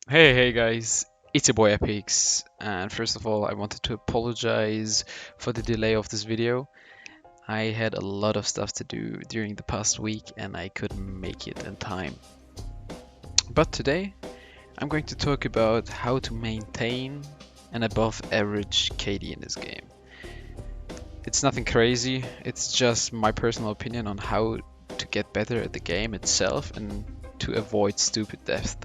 Hey guys, it's your boy Epix, and first of all, I wanted to apologize for the delay of this video. I had a lot of stuff to do during the past week and I couldn't make it in time. But today, I'm going to talk about how to maintain an above average KD in this game. It's nothing crazy, it's just my personal opinion on how to get better at the game itself and to avoid stupid deaths.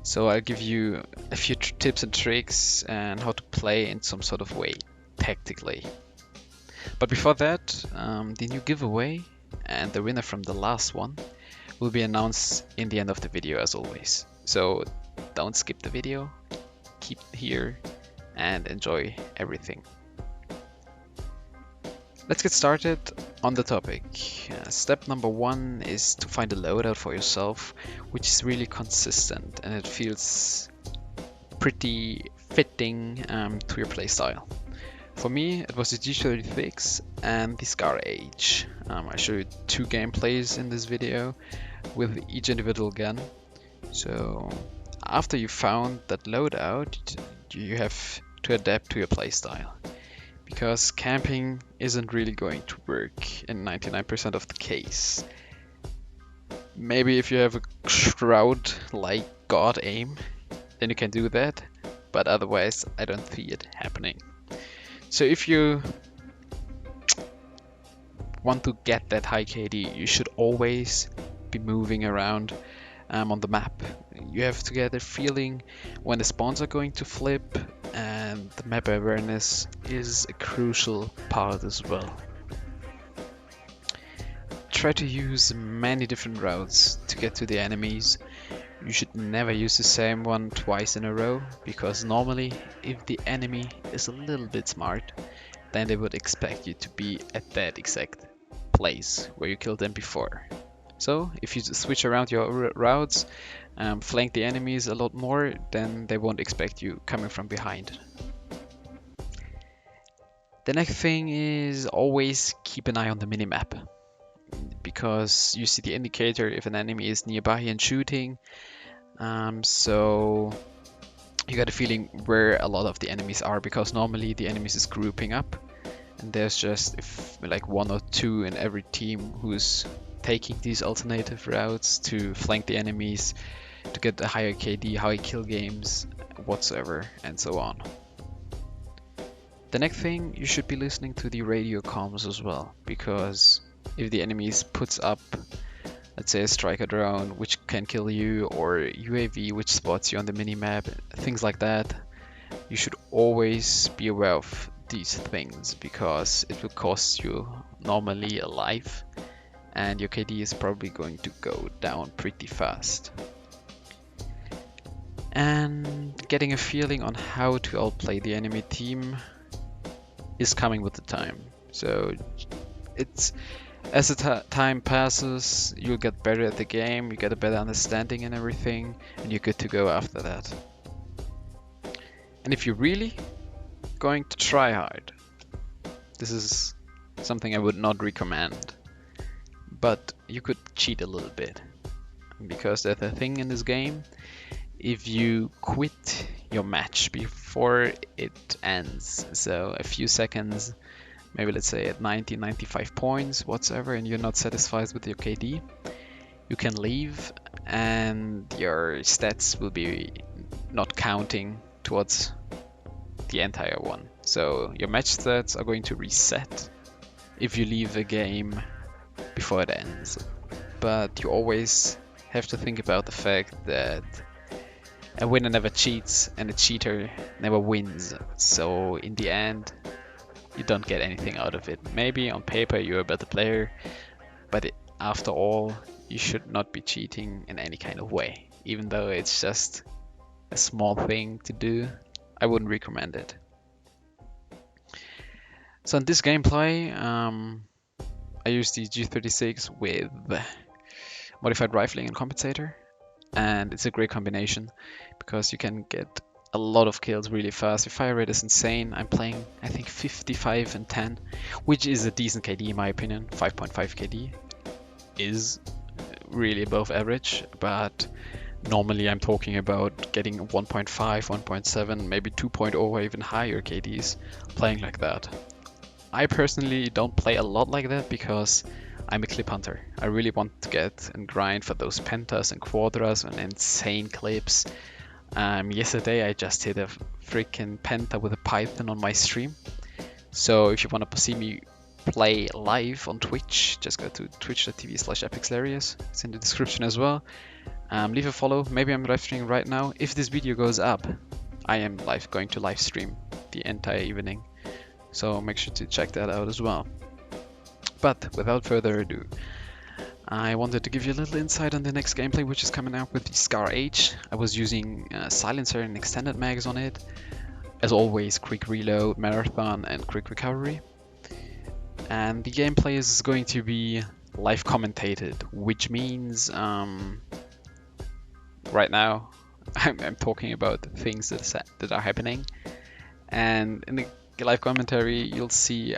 So I'll give you a few tips and tricks and how to play in some sort of way, tactically. But before that, the new giveaway and the winner from the last one will be announced in the end of the video as always. So don't skip the video, keep here and enjoy everything. Let's get started on the topic. Step number one is to find a loadout for yourself, which is really consistent and it feels pretty fitting to your playstyle. For me, it was the G36 and the Scar Age. I show you two gameplays in this video with each individual gun. So after you found that loadout, you have to adapt to your playstyle. Because camping isn't really going to work in 99% of the case. Maybe if you have a shroud like God aim, then you can do that, but otherwise I don't see it happening. So if you want to get that high KD, you should always be moving around on the map. You have to get a feeling when the spawns are going to flip, and the map awareness is a crucial part as well. Try to use many different routes to get to the enemies. You should never use the same one twice in a row, because normally if the enemy is a little bit smart, then they would expect you to be at that exact place where you killed them before. So if you switch around your routes, flank the enemies a lot more, then they won't expect you coming from behind. The next thing is always keep an eye on the minimap, because you see the indicator if an enemy is nearby and shooting. So you got a feeling where a lot of the enemies are, because normally the enemies is grouping up and there's just like one or two in every team who's taking these alternative routes to flank the enemies to get a higher KD, high kill games, whatsoever, and so on. The next thing, you should be listening to the radio comms as well, because if the enemies puts up, let's say, a striker drone which can kill you, or UAV which spots you on the minimap, things like that, you should always be aware of these things, because it will cost you normally a life and your KD is probably going to go down pretty fast. And getting a feeling on how to outplay the enemy team is coming with the time. So it's as the time passes, you'll get better at the game, you get a better understanding and everything, and you're good to go after that. And if you're really going to try hard, this is something I would not recommend, but you could cheat a little bit, because there's a thing in this game: if you quit your match before it ends, so a few seconds, maybe let's say at 90, 95 points, whatsoever, and you're not satisfied with your KD, you can leave and your stats will be not counting towards the entire one. So your match stats are going to reset if you leave a game before it ends. But you always have to think about the fact that a winner never cheats and a cheater never wins. So in the end, you don't get anything out of it. Maybe on paper you're a better player, but after all, you should not be cheating in any kind of way. Even though it's just a small thing to do, I wouldn't recommend it. So in this gameplay, I used the G36 with modified rifling and compensator, and it's a great combination because you can get a lot of kills really fast. Your fire rate is insane. I'm playing, I think, 55 and 10, which is a decent KD in my opinion. 5.5 KD is really above average, but Normally I'm talking about getting 1.5, 1.7, maybe 2.0 or even higher KDs, playing like that. I personally don't play a lot like that because I'm a clip hunter. I really want to get and grind for those pentas and quadras and insane clips. Yesterday I just hit a freaking penta with a python on my stream. So if you want to see me play live on Twitch, just go to twitch.tv/epixlarius. It's in the description as well. Leave a follow. Maybe I'm live streaming right now. If this video goes up, I am going to live stream the entire evening. So make sure to check that out as well. But without further ado, I wanted to give you a little insight on the next gameplay, which is coming out with the Scar H. I was using silencer and extended mags on it. As always, quick reload, marathon, and quick recovery. And the gameplay is going to be live commentated, which means right now I'm talking about things that are happening, and in the live commentary you'll see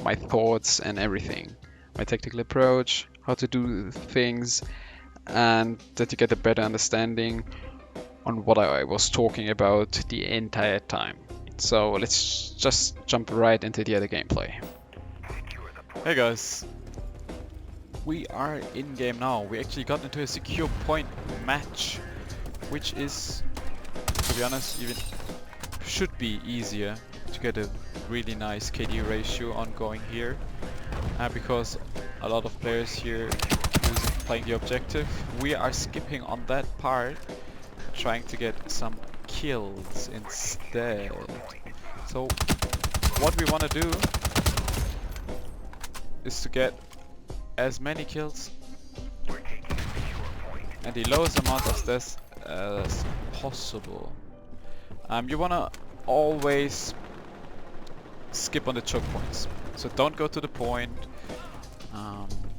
my thoughts and everything, my tactical approach, how to do things, and that you get a better understanding on what I was talking about the entire time. So let's just jump right into the other gameplay. Hey guys, we are in game now. We actually got into a secure point match, which is, to be honest, even should be easier to get a really nice KD ratio ongoing here, because a lot of players here playing the objective. We are skipping on that part, trying to get some kills instead. So what we want to do is to get as many kills and the lowest amount of deaths as possible. You wanna always skip on the choke points, so don't go to the point.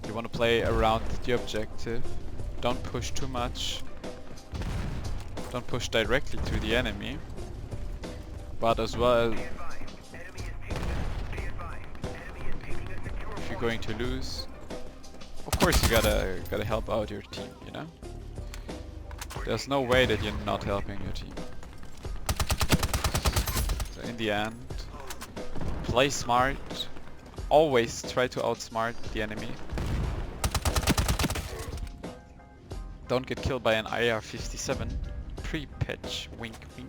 You wanna play around the objective. Don't push too much. Don't push directly to the enemy, but as well, if you're going to lose, of course you gotta help out your team, you know? There's no way that you're not helping your team. So in the end, play smart. Always try to outsmart the enemy. Don't get killed by an IR-57 pre-patch, wink wink.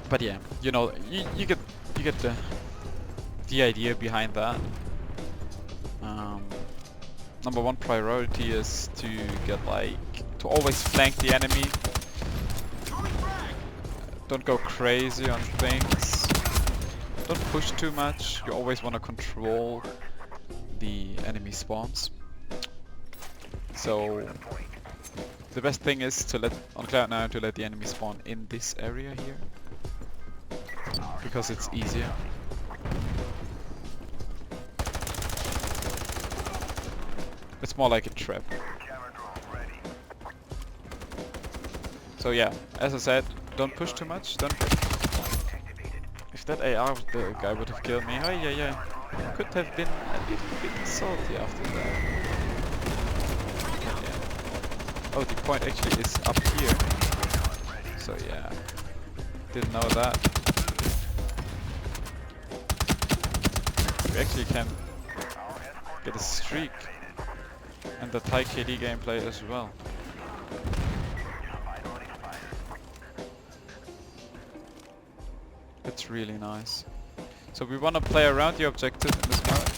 But yeah, you know, you get the idea behind that. Number one priority is to get to always flank the enemy. Don't go crazy on things. Don't push too much. You always want to control the enemy spawns. So the best thing is to on Cloud9 to let the enemy spawn in this area here, because it's easier. It's more like a trap. So yeah, as I said, don't push too much. If that AR the guy would have killed me, yeah, could have been a little bit salty after that. Yeah. Oh, the point actually is up here. So yeah, didn't know that. We actually can get a streak and the high KD gameplay as well. It's really nice. So we want to play around the objective in this map.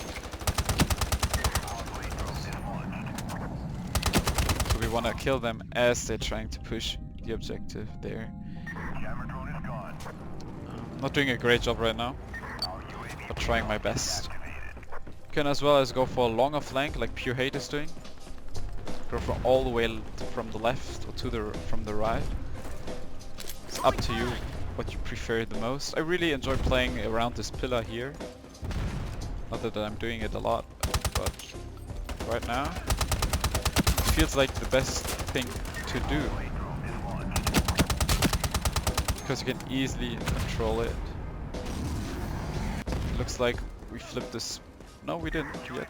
So we want to kill them as they're trying to push the objective there. Not doing a great job right now, but trying my best. Can as well as go for a longer flank like Pure Hate is doing. Go from all the way from the left or from the right. It's up to you what you prefer the most. I really enjoy playing around this pillar here. Not that I'm doing it a lot, but right now it feels like the best thing to do, because you can easily control it. Looks like we flipped this. No, we didn't yet.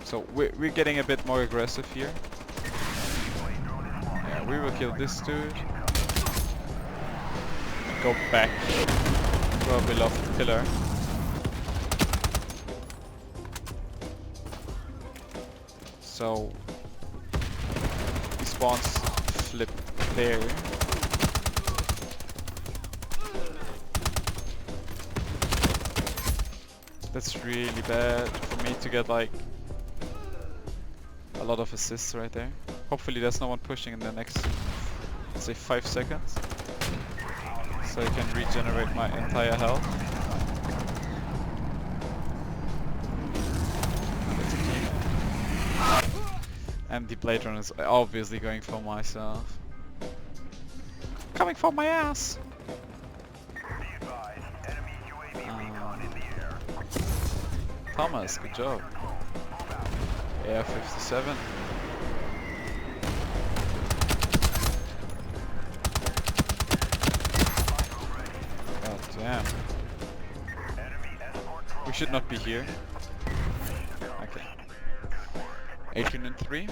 So we're getting a bit more aggressive here. Yeah, we will kill this dude. And go back to our beloved pillar. So he spawns flip there. That's really bad for me to get like a lot of assists right there. Hopefully there's no one pushing in the next, let's say, 5 seconds. So I can regenerate my entire health. That's a team. And the Blade Runner is obviously going for myself. Coming for my ass! Thomas, good job. Yeah, 57. God damn. We should not be here. Okay. 18 and 3.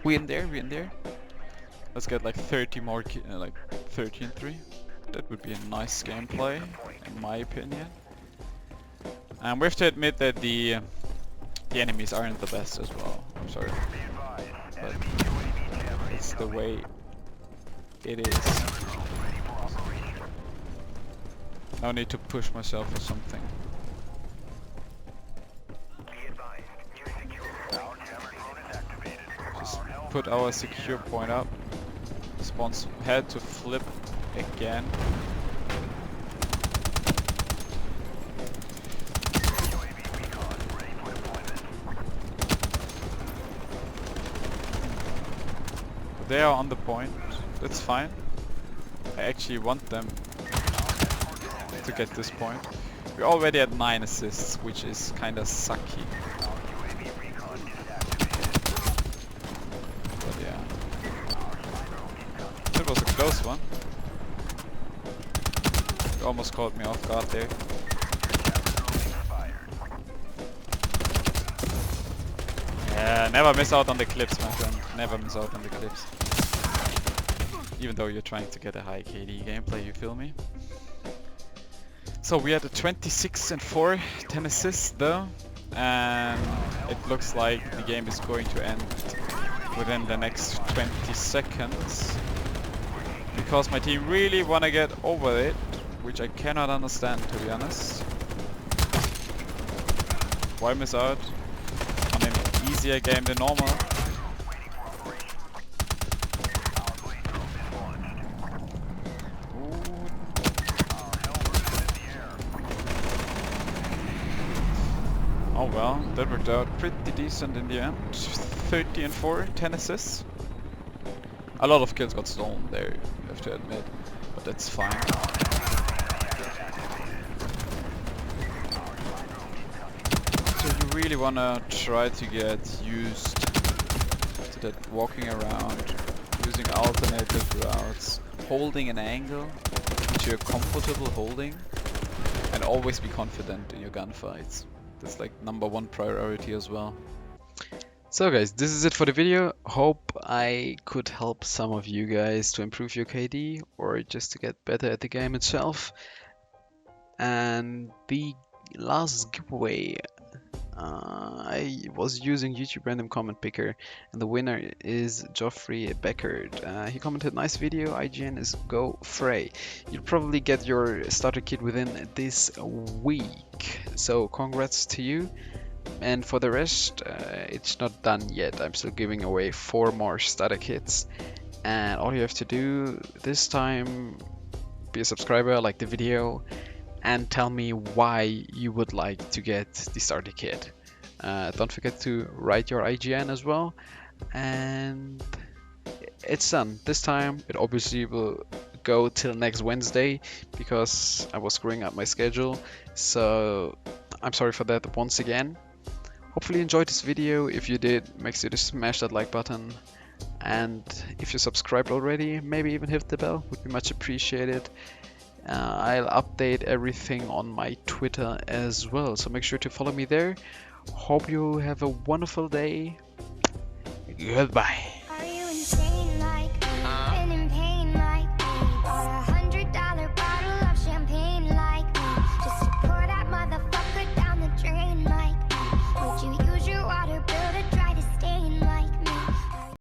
We in there, we in there. Let's get like 30 more, like 30 and 3. That would be a nice gameplay, in my opinion. And we have to admit that the enemies aren't the best as well. I'm sorry, but it's the way it is. No need to push myself or something. Just put our secure point up. Spawns had to flip again. They are on the point, that's fine. I actually want them to get this point. We're already at 9 assists, which is kinda sucky. But yeah. That was a close one. You almost caught me off guard there. Yeah, never miss out on the clips, my friend. Never miss out on the clips. Even though you're trying to get a high KD gameplay, you feel me? So we had a 26 and 4, 10 assists though. And it looks like the game is going to end within the next 20 seconds. Because my team really want to get over it, which I cannot understand, to be honest. Why miss out on an easier game than normal? Oh well, that worked out pretty decent in the end. 30 and 4, 10 assists. A lot of kills got stolen there, you have to admit, but that's fine. So you really wanna try to get used to that walking around, using alternative routes, holding an angle which you're comfortable holding, and always be confident in your gunfights. That's like #1 priority as well. So guys, this is it for the video. Hope I could help some of you guys to improve your KD or just to get better at the game itself. And the last giveaway, I was using YouTube random comment picker, and the winner is Geoffrey Beckert. He commented, nice video, IGN is go Frey. You'll probably get your starter kit within this week, so congrats to you. And for the rest, it's not done yet. I'm still giving away 4 more starter kits, and all you have to do this time, be a subscriber, like the video, and tell me why you would like to get the starter kit. Don't forget to write your IGN as well, and it's done. This time it obviously will go till next Wednesday because I was screwing up my schedule, so I'm sorry for that once again. Hopefully you enjoyed this video. If you did, make sure to smash that like button, and if you subscribed already, maybe even hit the bell, would be much appreciated. I'll update everything on my Twitter as well, so make sure to follow me there. Hope you have a wonderful day. Goodbye.